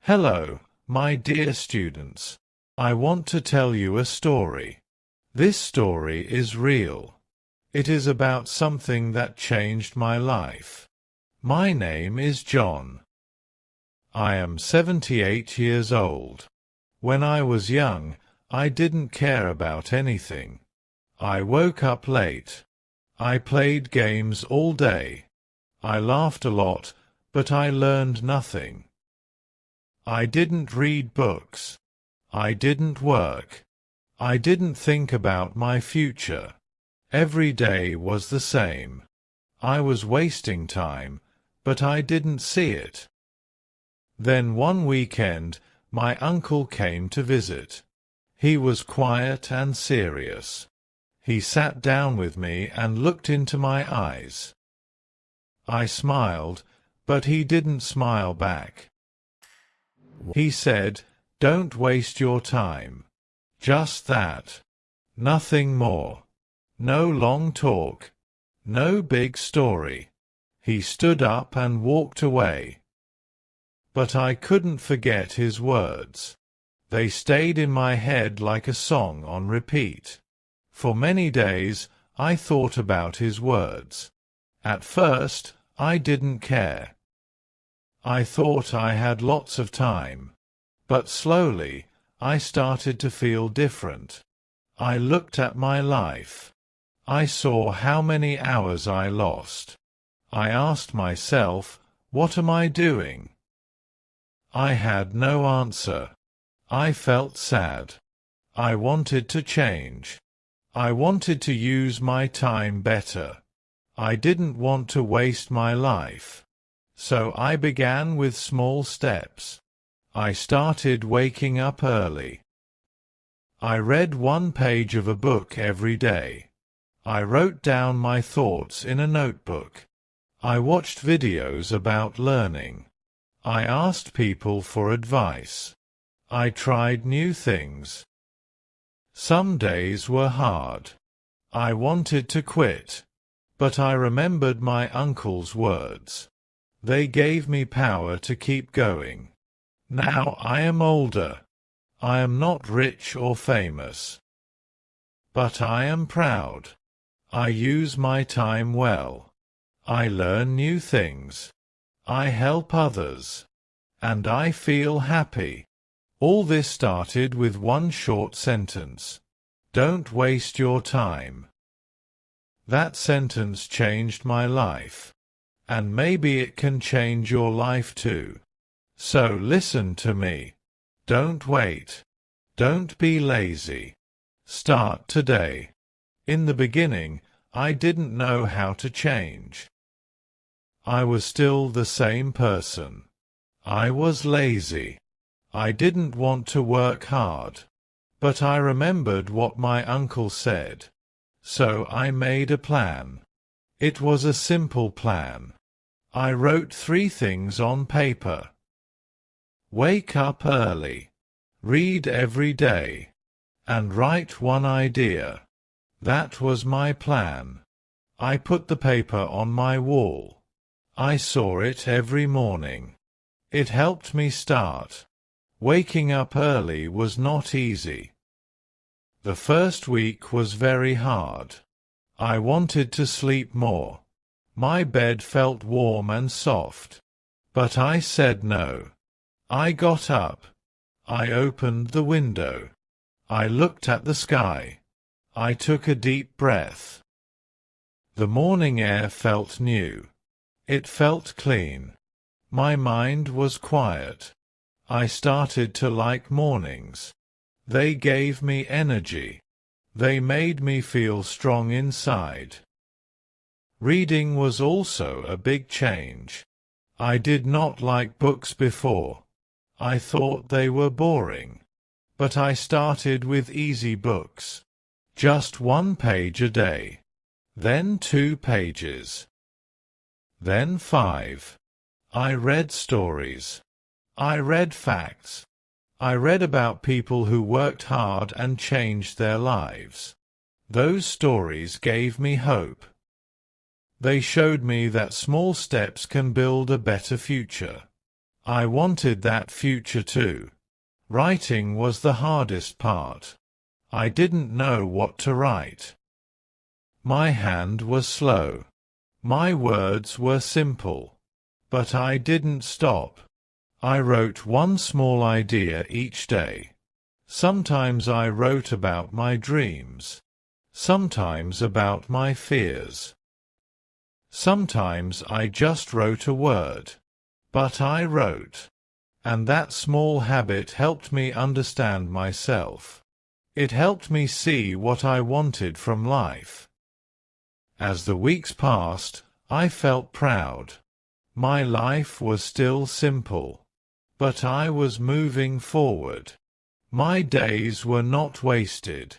Hello, my dear students. I want to tell you a story. This story is real. It is about something that changed my life. My name is John. I am 78 years old. When I was young, I didn't care about anything. I woke up late. I played games all day. I laughed a lot, but I learned nothing. I didn't read books. I didn't work. I didn't think about my future. Every day was the same. I was wasting time, but I didn't see it. Then one weekend, my uncle came to visit. He was quiet and serious. He sat down with me and looked into my eyes. I smiled, but he didn't smile back. He said, "Don't waste your time." Just that. Nothing more. No long talk. No big story. He stood up and walked away. But I couldn't forget his words. They stayed in my head like a song on repeat. For many days, I thought about his words. At first, I didn't care. I thought I had lots of time. But slowly, I started to feel different. I looked at my life. I saw how many hours I lost. I asked myself, what am I doing? I had no answer. I felt sad. I wanted to change. I wanted to use my time better. I didn't want to waste my life. So I began with small steps. I started waking up early. I read one page of a book every day. I wrote down my thoughts in a notebook. I watched videos about learning. I asked people for advice. I tried new things. Some days were hard. I wanted to quit. But I remembered my uncle's words. They gave me power to keep going. Now I am older. I am not rich or famous. But I am proud. I use my time well. I learn new things. I help others. And I feel happy. All this started with one short sentence. Don't waste your time. That sentence changed my life. And maybe it can change your life too. So listen to me. Don't wait. Don't be lazy. Start today. In the beginning, I didn't know how to change. I was still the same person. I was lazy. I didn't want to work hard. But I remembered what my uncle said. So I made a plan. It was a simple plan. I wrote 3 things on paper. Wake up early. Read every day. And write one idea. That was my plan. I put the paper on my wall. I saw it every morning. It helped me start. Waking up early was not easy. The first week was very hard. I wanted to sleep more. My bed felt warm and soft. But I said no. I got up. I opened the window. I looked at the sky. I took a deep breath. The morning air felt new. It felt clean. My mind was quiet. I started to like mornings. They gave me energy. They made me feel strong inside. Reading was also a big change. I did not like books before. I thought they were boring. But I started with easy books. Just 1 page a day. Then 2 pages. Then 5. I read stories. I read facts. I read about people who worked hard and changed their lives. Those stories gave me hope. They showed me that small steps can build a better future. I wanted that future too. Writing was the hardest part. I didn't know what to write. My hand was slow. My words were simple. But I didn't stop. I wrote one small idea each day. Sometimes I wrote about my dreams. Sometimes about my fears. Sometimes I just wrote a word. But I wrote. And that small habit helped me understand myself. It helped me see what I wanted from life. As the weeks passed, I felt proud. My life was still simple. But I was moving forward. My days were not wasted.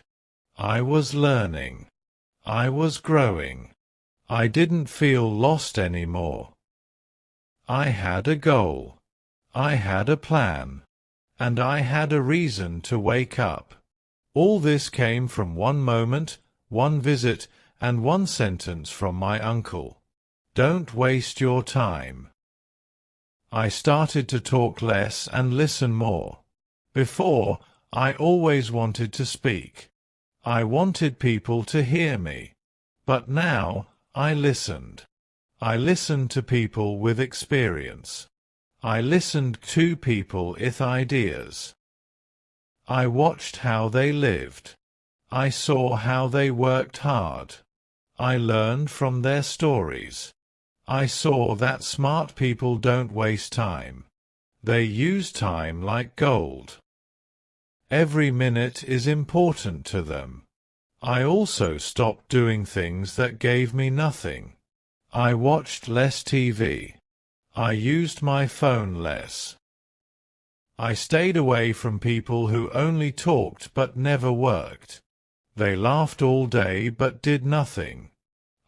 I was learning. I was growing. I didn't feel lost anymore. I had a goal. I had a plan. And I had a reason to wake up. All this came from one moment, one visit, and one sentence from my uncle. Don't waste your time. I started to talk less and listen more. Before, I always wanted to speak. I wanted people to hear me. But now, I listened. I listened to people with experience. I listened to people with ideas. I watched how they lived. I saw how they worked hard. I learned from their stories. I saw that smart people don't waste time. They use time like gold. Every minute is important to them. I also stopped doing things that gave me nothing. I watched less TV. I used my phone less. I stayed away from people who only talked but never worked. They laughed all day but did nothing.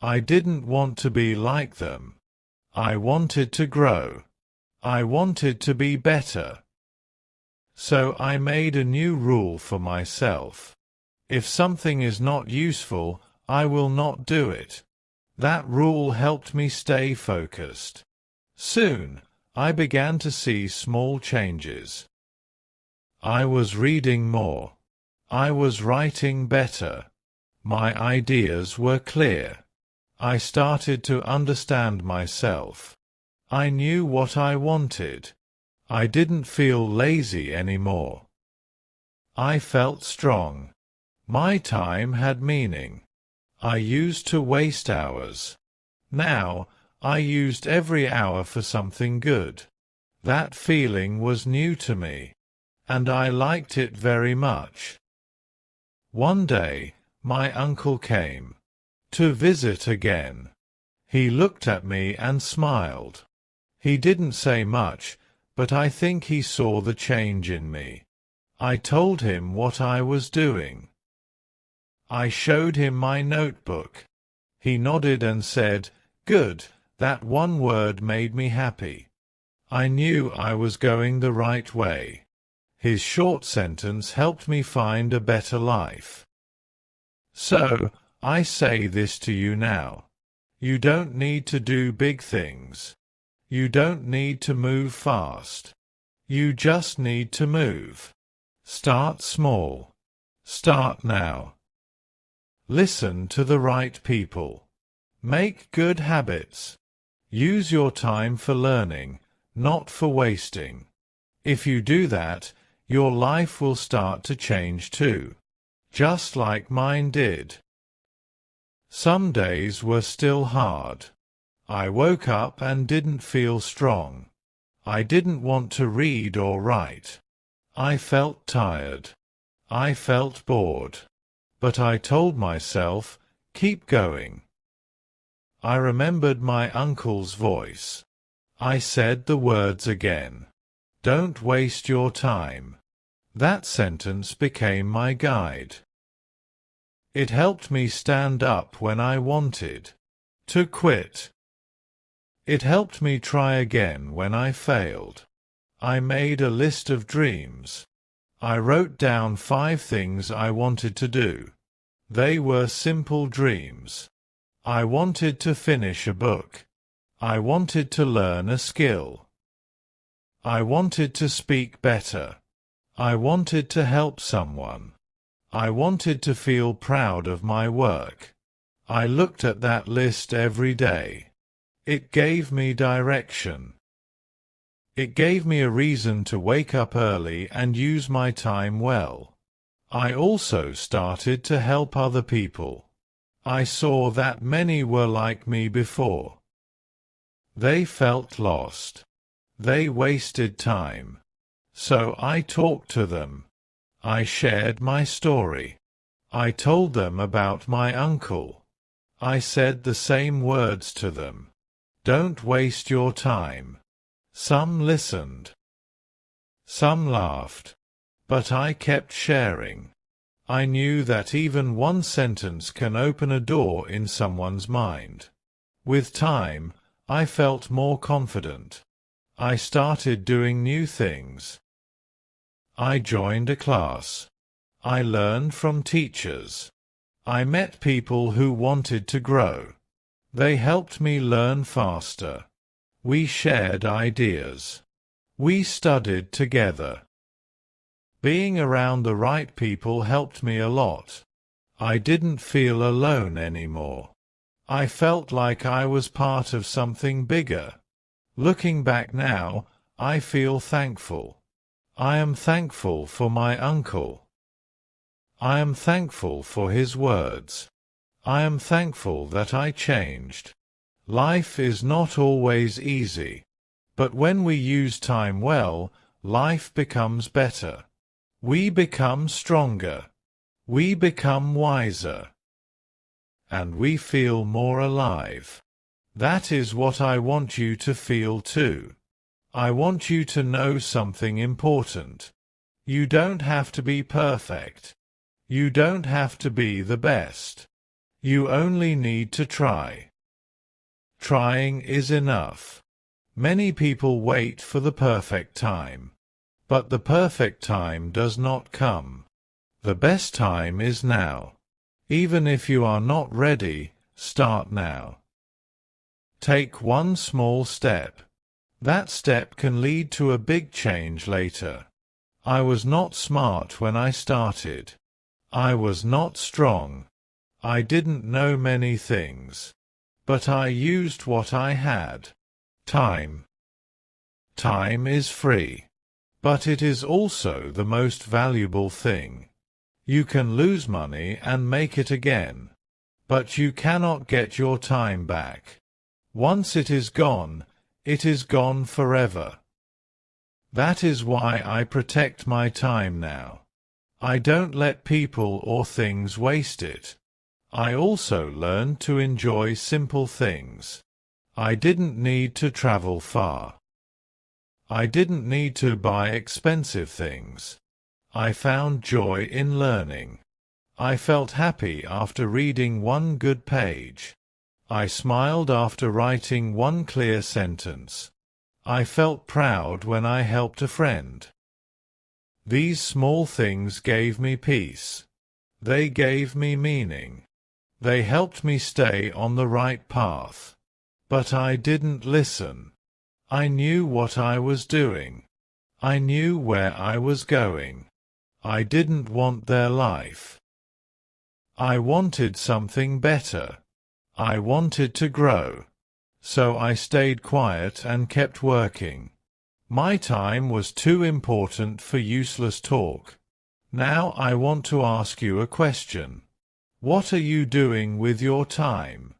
I didn't want to be like them. I wanted to grow. I wanted to be better. So I made a new rule for myself. If something is not useful, I will not do it. That rule helped me stay focused. Soon, I began to see small changes. I was reading more. I was writing better. My ideas were clear. I started to understand myself. I knew what I wanted. I didn't feel lazy anymore. I felt strong. My time had meaning. I used to waste hours. Now, I used every hour for something good. That feeling was new to me, and I liked it very much. One day, my uncle came to visit again. He looked at me and smiled. He didn't say much, but I think he saw the change in me. I told him what I was doing. I showed him my notebook. He nodded and said, "Good, that one word made me happy." I knew I was going the right way. His short sentence helped me find a better life. So, I say this to you now. You don't need to do big things. You don't need to move fast. You just need to move. Start small. Start now. Listen to the right people. Make good habits. Use your time for learning, not for wasting. If you do that, your life will start to change too, just like mine did. Some days were still hard. I woke up and didn't feel strong. I didn't want to read or write. I felt tired. I felt bored. But I told myself, keep going. I remembered my uncle's voice. I said the words again. Don't waste your time. That sentence became my guide. It helped me stand up when I wanted to quit. It helped me try again when I failed. I made a list of dreams. I wrote down 5 things I wanted to do. They were simple dreams. I wanted to finish a book. I wanted to learn a skill. I wanted to speak better. I wanted to help someone. I wanted to feel proud of my work. I looked at that list every day. It gave me direction. It gave me a reason to wake up early and use my time well. I also started to help other people. I saw that many were like me before. They felt lost. They wasted time. So I talked to them. I shared my story. I told them about my uncle. I said the same words to them. Don't waste your time. Some listened. Some laughed. But I kept sharing. I knew that even one sentence can open a door in someone's mind. With time, I felt more confident. I started doing new things. I joined a class. I learned from teachers. I met people who wanted to grow. They helped me learn faster. We shared ideas. We studied together. Being around the right people helped me a lot. I didn't feel alone anymore. I felt like I was part of something bigger. Looking back now, I feel thankful. I am thankful for my uncle. I am thankful for his words. I am thankful that I changed. Life is not always easy, but when we use time well, life becomes better. We become stronger. We become wiser. And we feel more alive. That is what I want you to feel too. I want you to know something important. You don't have to be perfect. You don't have to be the best. You only need to try. Trying is enough. Many people wait for the perfect time. But the perfect time does not come. The best time is now. Even if you are not ready, start now. Take one small step. That step can lead to a big change later. I was not smart when I started. I was not strong. I didn't know many things. But I used what I had. Time. Time is free. But it is also the most valuable thing. You can lose money and make it again. But you cannot get your time back. Once it is gone forever. That is why I protect my time now. I don't let people or things waste it. I also learned to enjoy simple things. I didn't need to travel far. I didn't need to buy expensive things. I found joy in learning. I felt happy after reading one good page. I smiled after writing one clear sentence. I felt proud when I helped a friend. These small things gave me peace. They gave me meaning. They helped me stay on the right path. But I didn't listen. I knew what I was doing. I knew where I was going. I didn't want their life. I wanted something better. I wanted to grow. So I stayed quiet and kept working. My time was too important for useless talk. Now I want to ask you a question. What are you doing with your time?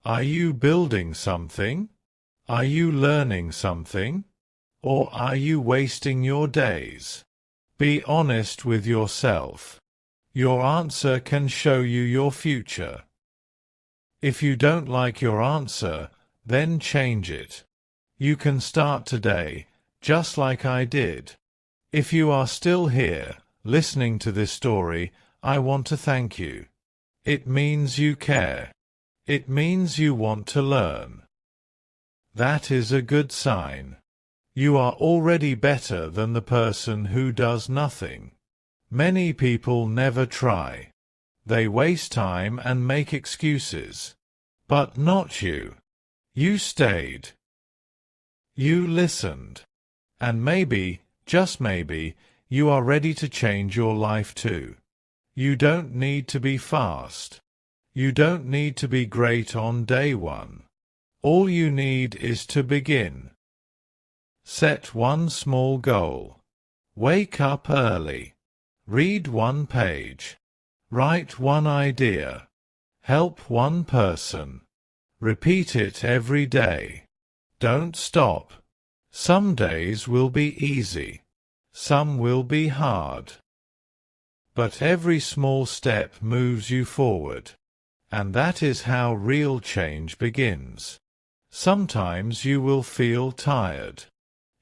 Are you building something? Are you learning something? Or are you wasting your days? Be honest with yourself. Your answer can show you your future. If you don't like your answer, then change it. You can start today, just like I did. If you are still here, listening to this story, I want to thank you. It means you care. It means you want to learn. That is a good sign. You are already better than the person who does nothing. Many people never try. They waste time and make excuses. But not you. You stayed. You listened. And maybe, just maybe, you are ready to change your life too. You don't need to be fast. You don't need to be great on day one. All you need is to begin. Set one small goal. Wake up early. Read one page. Write one idea. Help one person. Repeat it every day. Don't stop. Some days will be easy. Some will be hard. But every small step moves you forward. And that is how real change begins. Sometimes you will feel tired.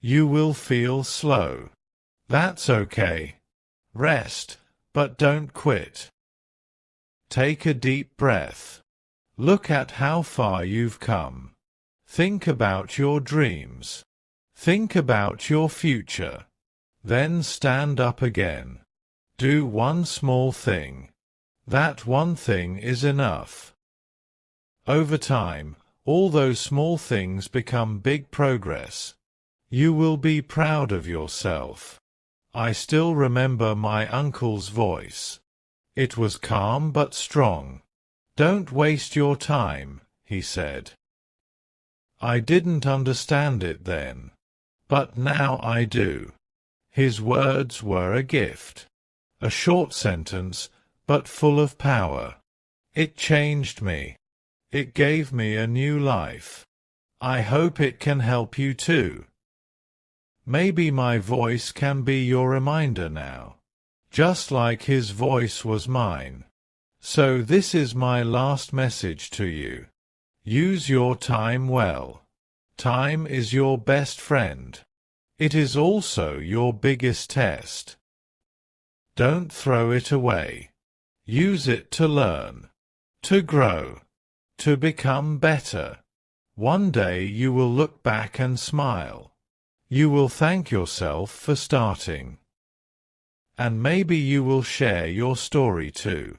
You will feel slow. That's okay. Rest, but don't quit. Take a deep breath. Look at how far you've come. Think about your dreams. Think about your future. Then stand up again. Do one small thing. That one thing is enough. Over time, all those small things become big progress. You will be proud of yourself. I still remember my uncle's voice. It was calm but strong. Don't waste your time, he said. I didn't understand it then, but now I do. His words were a gift. A short sentence, but full of power. It changed me. It gave me a new life. I hope it can help you too. Maybe my voice can be your reminder now, just like his voice was mine. So this is my last message to you. Use your time well. Time is your best friend. It is also your biggest test. Don't throw it away. Use it to learn, to grow, to become better. One day you will look back and smile. You will thank yourself for starting. And maybe you will share your story too,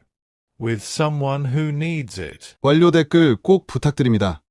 with someone who needs it. 완료 댓글 꼭 부탁드립니다.